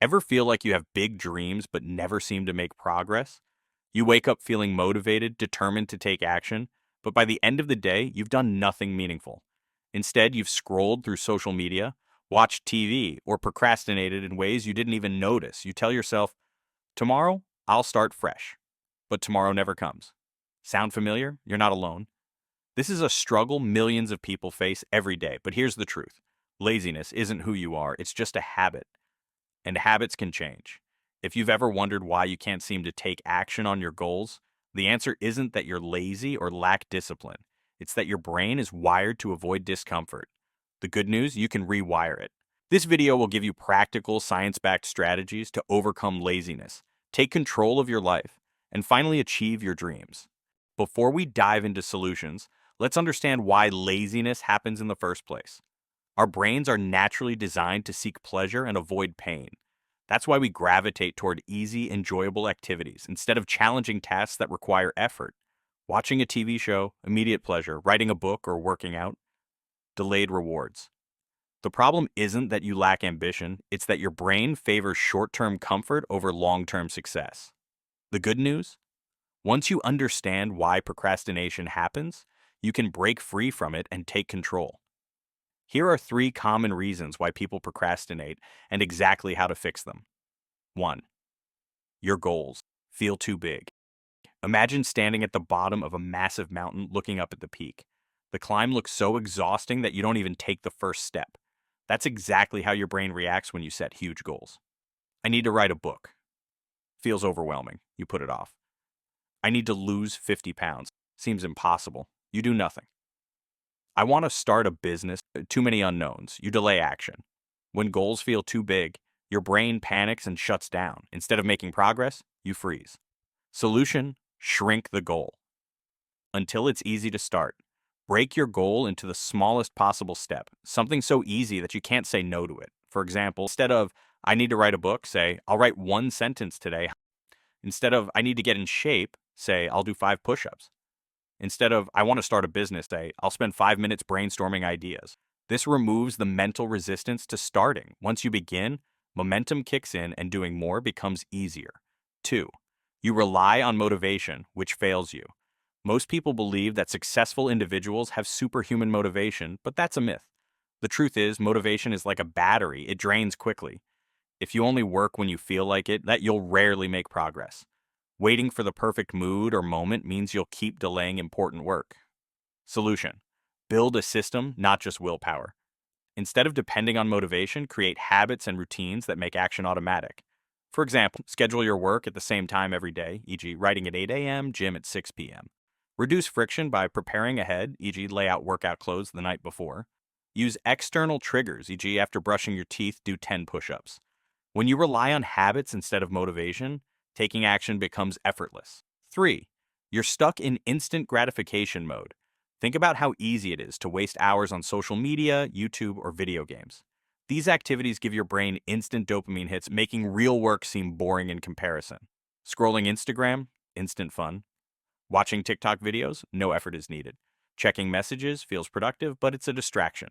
Ever feel like you have big dreams but never seem to make progress? You wake up feeling motivated, determined to take action, but by the end of the day, you've done nothing meaningful. Instead, you've scrolled through social media, watched TV, or procrastinated in ways you didn't even notice. You tell yourself, tomorrow, I'll start fresh. But tomorrow never comes. Sound familiar? You're not alone. This is a struggle millions of people face every day, but here's the truth. Laziness isn't who you are, it's just a habit. And habits can change. If you've ever wondered why you can't seem to take action on your goals, the answer isn't that you're lazy or lack discipline. It's that your brain is wired to avoid discomfort. The good news, you can rewire it. This video will give you practical, science-backed strategies to overcome laziness, take control of your life, and finally achieve your dreams. Before we dive into solutions, let's understand why laziness happens in the first place. Our brains are naturally designed to seek pleasure and avoid pain. That's why we gravitate toward easy, enjoyable activities instead of challenging tasks that require effort. Watching a TV show, immediate pleasure; writing a book or working out, delayed rewards. The problem isn't that you lack ambition, it's that your brain favors short-term comfort over long-term success. The good news? Once you understand why procrastination happens, you can break free from it and take control. Here are 3 common reasons why people procrastinate and exactly how to fix them. 1. Your goals feel too big. Imagine standing at the bottom of a massive mountain looking up at the peak. The climb looks so exhausting that you don't even take the first step. That's exactly how your brain reacts when you set huge goals. I need to write a book. Feels overwhelming. You put it off. I need to lose 50 pounds. Seems impossible. You do nothing. I want to start a business. Too many unknowns. You delay action. When goals feel too big, your brain panics and shuts down. Instead of making progress, you freeze. Solution: shrink the goal until it's easy to start. Break your goal into the smallest possible step, something so easy that you can't say no to it. For example, instead of, I need to write a book, say, I'll write 1 sentence today. Instead of, I need to get in shape, say, I'll do 5 push-ups. Instead of, I want to start a business, say, I'll spend 5 minutes brainstorming ideas. This removes the mental resistance to starting. Once you begin, momentum kicks in and doing more becomes easier. 2. You rely on motivation, which fails you. Most people believe that successful individuals have superhuman motivation, but that's a myth. The truth is, motivation is like a battery. It drains quickly. If you only work when you feel like it, you'll rarely make progress. Waiting for the perfect mood or moment means you'll keep delaying important work. Solution: build a system, not just willpower. Instead of depending on motivation, create habits and routines that make action automatic. For example, schedule your work at the same time every day, e.g., writing at 8 a.m., gym at 6 p.m. Reduce friction by preparing ahead, e.g., lay out workout clothes the night before. Use external triggers, e.g., after brushing your teeth, do 10 push-ups. When you rely on habits instead of motivation, taking action becomes effortless. 3. You're stuck in instant gratification mode. Think about how easy it is to waste hours on social media, YouTube, or video games. These activities give your brain instant dopamine hits, making real work seem boring in comparison. Scrolling Instagram? Instant fun. Watching TikTok videos? No effort is needed. Checking messages feels productive, but it's a distraction.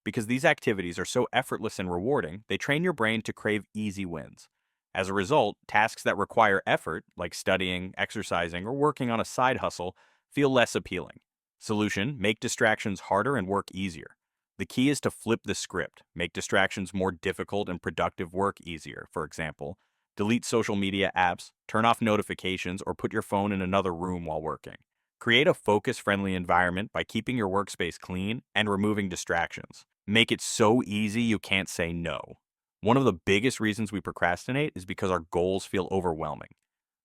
Because these activities are so effortless and rewarding, they train your brain to crave easy wins. As a result, tasks that require effort, like studying, exercising, or working on a side hustle, feel less appealing. Solution: make distractions harder and work easier. The key is to flip the script, make distractions more difficult and productive work easier. For example, delete social media apps, turn off notifications, or put your phone in another room while working. Create a focus-friendly environment by keeping your workspace clean and removing distractions. Make it so easy you can't say no. One of the biggest reasons we procrastinate is because our goals feel overwhelming.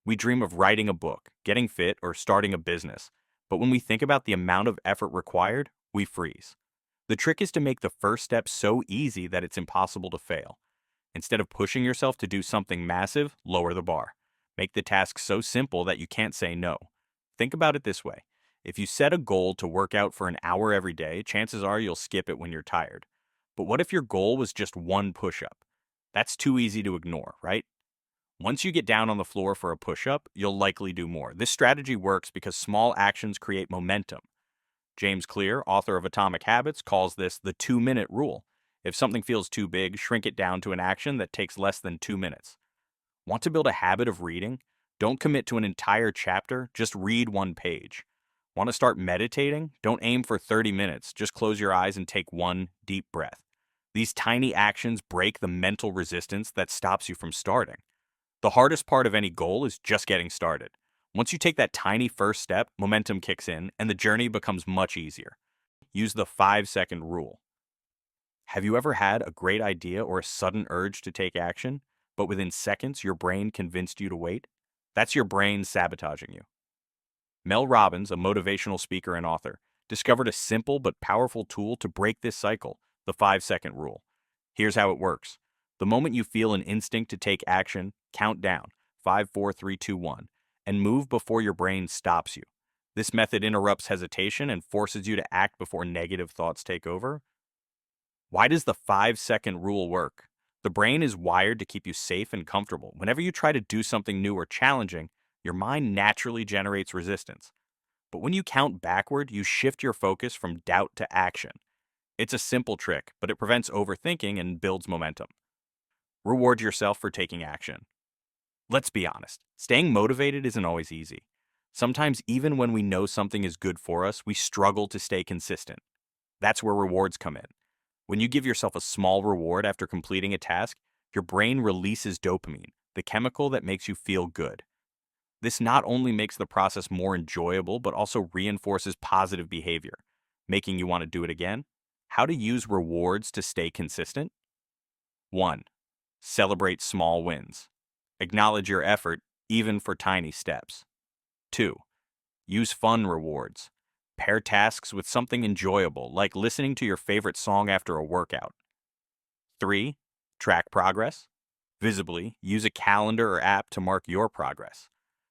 We dream of writing a book, getting fit, or starting a business, but when we think about the amount of effort required, we freeze. The trick is to make the first step so easy that it's impossible to fail. Instead of pushing yourself to do something massive, lower the bar. Make the task so simple that you can't say no. Think about it this way. If you set a goal to work out for an hour every day, chances are you'll skip it when you're tired. But what if your goal was just 1 push-up? That's too easy to ignore, right? Once you get down on the floor for a push-up, you'll likely do more. This strategy works because small actions create momentum. James Clear, author of Atomic Habits, calls this the 2-minute rule. If something feels too big, shrink it down to an action that takes less than 2 minutes. Want to build a habit of reading? Don't commit to an entire chapter, just read one page. Want to start meditating? Don't aim for 30 minutes, just close your eyes and take one deep breath. These tiny actions break the mental resistance that stops you from starting. The hardest part of any goal is just getting started. Once you take that tiny first step, momentum kicks in and the journey becomes much easier. Use the 5-second rule. Have you ever had a great idea or a sudden urge to take action, but within seconds your brain convinced you to wait? That's your brain sabotaging you. Mel Robbins, a motivational speaker and author, discovered a simple but powerful tool to break this cycle, the 5-second rule. Here's how it works. The moment you feel an instinct to take action, count down 5, 4, 3, 2, 1, and move before your brain stops you. This method interrupts hesitation and forces you to act before negative thoughts take over. Why does the 5-second rule work? The brain is wired to keep you safe and comfortable. Whenever you try to do something new or challenging, your mind naturally generates resistance. But when you count backward, you shift your focus from doubt to action. It's a simple trick, but it prevents overthinking and builds momentum. Reward yourself for taking action. Let's be honest, staying motivated isn't always easy. Sometimes, even when we know something is good for us, we struggle to stay consistent. That's where rewards come in. When you give yourself a small reward after completing a task, your brain releases dopamine, the chemical that makes you feel good. This not only makes the process more enjoyable, but also reinforces positive behavior, making you want to do it again. How to use rewards to stay consistent? 1. Celebrate small wins. Acknowledge your effort, even for tiny steps. 2. Use fun rewards. Pair tasks with something enjoyable, like listening to your favorite song after a workout. 3. Track progress. Visibly, use a calendar or app to mark your progress.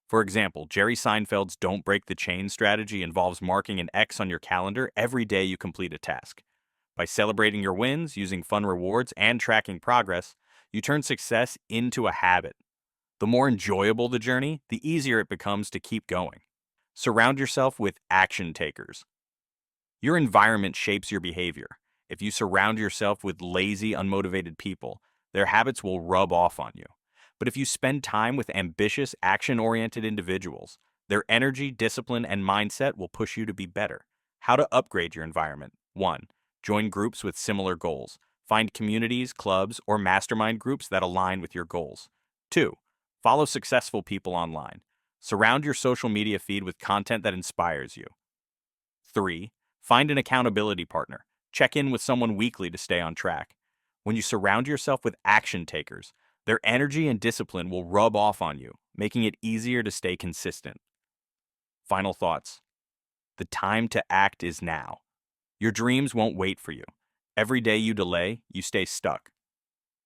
For example, Jerry Seinfeld's Don't Break the Chain strategy involves marking an X on your calendar every day you complete a task. By celebrating your wins, using fun rewards, and tracking progress, you turn success into a habit. The more enjoyable the journey, the easier it becomes to keep going. Surround yourself with action takers. Your environment shapes your behavior. If you surround yourself with lazy, unmotivated people, their habits will rub off on you. But if you spend time with ambitious, action-oriented individuals, their energy, discipline, and mindset will push you to be better. How to upgrade your environment. 1. Join groups with similar goals. Find communities, clubs, or mastermind groups that align with your goals. 2. Follow successful people online. Surround your social media feed with content that inspires you. 3. Find an accountability partner. Check in with someone weekly to stay on track. When you surround yourself with action takers, their energy and discipline will rub off on you, making it easier to stay consistent. Final thoughts. The time to act is now. Your dreams won't wait for you. Every day you delay, you stay stuck.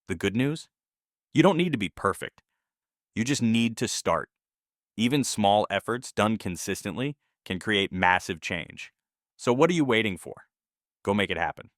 The good news? You don't need to be perfect. You just need to start. Even small efforts done consistently can create massive change. So what are you waiting for? Go make it happen.